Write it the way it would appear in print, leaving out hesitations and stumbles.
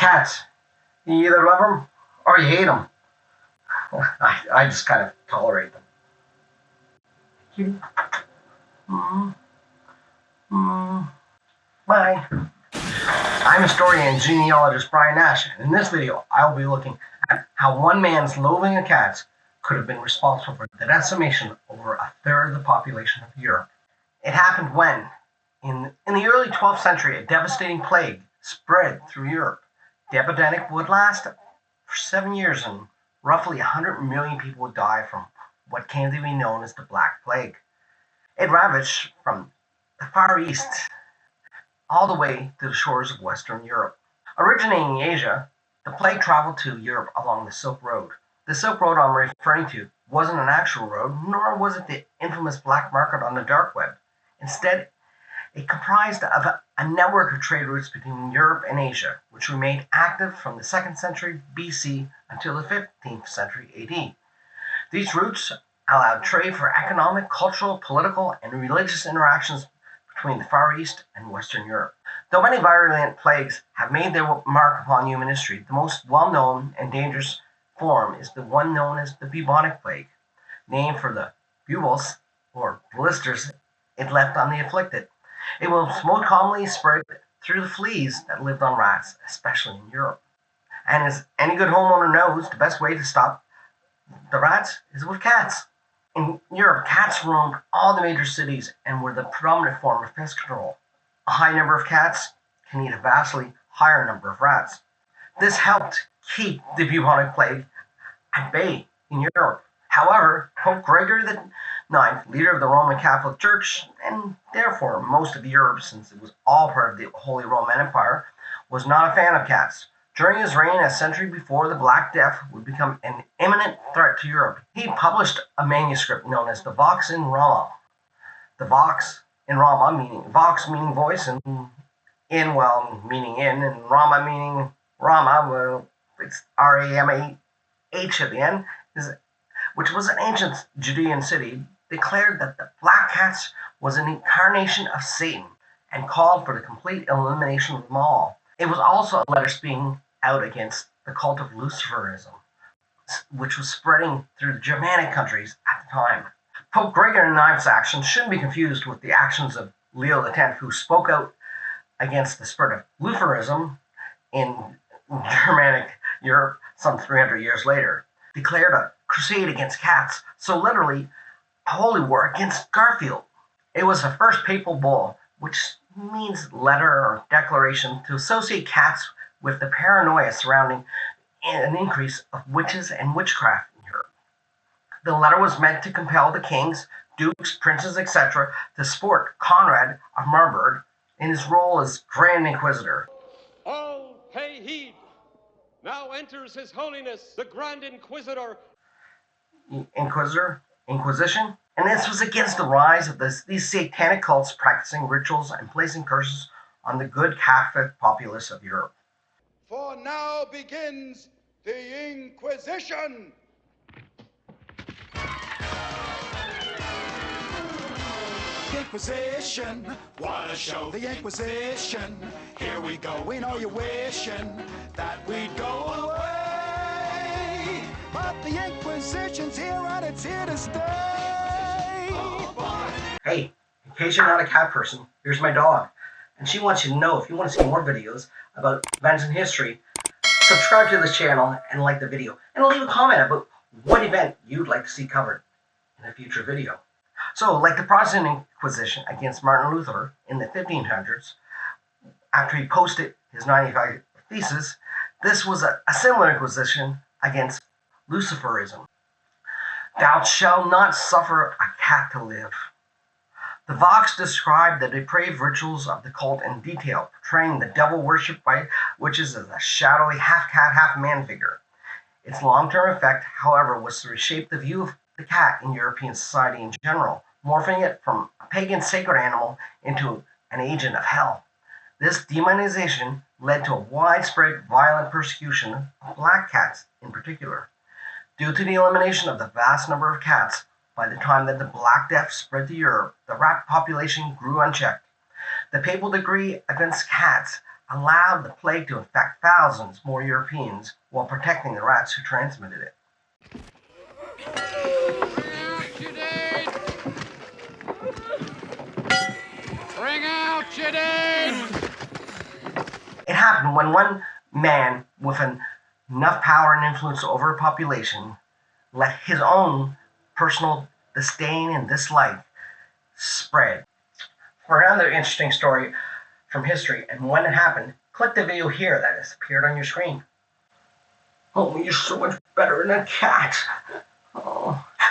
Cats. You either love them or you hate them. I just kind of tolerate them. Kitty. Bye. I'm historian and genealogist Brian Nash, and in this video I will be looking at how one man's loathing of cats could have been responsible for the decimation of over a third of the population of Europe. It happened when, in the early 12th century, a devastating plague spread through Europe. The epidemic would last for 7 years, and roughly 100 million people would die from what came to be known as the Black Plague. It ravaged from the Far East all the way to the shores of Western Europe. Originating in Asia, the plague traveled to Europe along the Silk Road. The Silk Road I'm referring to wasn't an actual road, nor was it the infamous black market on the dark web. Instead, it comprised of a network of trade routes between Europe and Asia, which remained active from the 2nd century BC until the 15th century AD. These routes allowed trade for economic, cultural, political, and religious interactions between the Far East and Western Europe. Though many virulent plagues have made their mark upon human history, the most well-known and dangerous form is the one known as the bubonic plague, named for the buboes, or blisters, it left on the afflicted. It was most commonly spread through the fleas that lived on rats, especially in Europe. And as any good homeowner knows, the best way to stop the rats is with cats. In Europe, cats roamed all the major cities and were the predominant form of pest control. A high number of cats can eat a vastly higher number of rats. This helped keep the bubonic plague at bay in Europe. However, Pope Gregory IX, leader of the Roman Catholic Church, and therefore most of Europe, since it was all part of the Holy Roman Empire, was not a fan of cats. During his reign, a century before the Black Death would become an imminent threat to Europe, he published a manuscript known as the Vox in Rama. The Vox in Rama, meaning Vox meaning voice, and in, well, meaning in, and Rama meaning Rama, well, it's R-A-M-A-H at the end, which was an ancient Judean city, declared that the black cats was an incarnation of Satan and called for the complete elimination of them all. It was also a letter speaking out against the cult of Luciferism, which was spreading through the Germanic countries at the time. Pope Gregory IX's actions shouldn't be confused with the actions of Leo X, who spoke out against the spread of Luciferism in Germanic Europe some 300 years later, declared a crusade against cats, so literally a holy war against Garfield. It was the first papal bull, which means letter or declaration, to associate cats with the paranoia surrounding an increase of witches and witchcraft in Europe. The letter was meant to compel the kings, dukes, princes, etc. to support Conrad of Marburg in his role as Grand Inquisitor. All pay heed! Now enters His Holiness, the Grand Inquisitor. Inquisition? And this was against the rise of these satanic cults practicing rituals and placing curses on the good Catholic populace of Europe. For now begins the Inquisition! Inquisition, what a show, the Inquisition. Here we go, we know you're wishing that we'd go away, but the Inquisition's here and it's here to stay. Oh boy. Hey, in case you're not a cat person, here's my dog, and she wants you to know if you want to see more videos about events in history, subscribe to this channel and like the video, and leave a comment about what event you'd like to see covered in a future video. So, like the Protestant Inquisition against Martin Luther in the 1500s, after he posted his 95 Theses, this was a similar inquisition against Luciferism. Thou shalt not suffer a cat to live. The Vox described the depraved rituals of the cult in detail, portraying the devil worshipped by witches as a shadowy half-cat, half-man figure. Its long-term effect, however, was to reshape the view of the cat in European society in general, morphing it from a pagan sacred animal into an agent of hell. This demonization led to a widespread violent persecution of black cats in particular. Due to the elimination of the vast number of cats, by the time that the Black Death spread to Europe, the rat population grew unchecked. The papal decree against cats allowed the plague to infect thousands more Europeans while protecting the rats who transmitted it. Bring out Jadine! It happened when one man with enough power and influence over a population let his own personal disdain and dislike spread. For another interesting story from history and when it happened, click the video here that has appeared on your screen. Oh, you're so much better than a cat. Oh.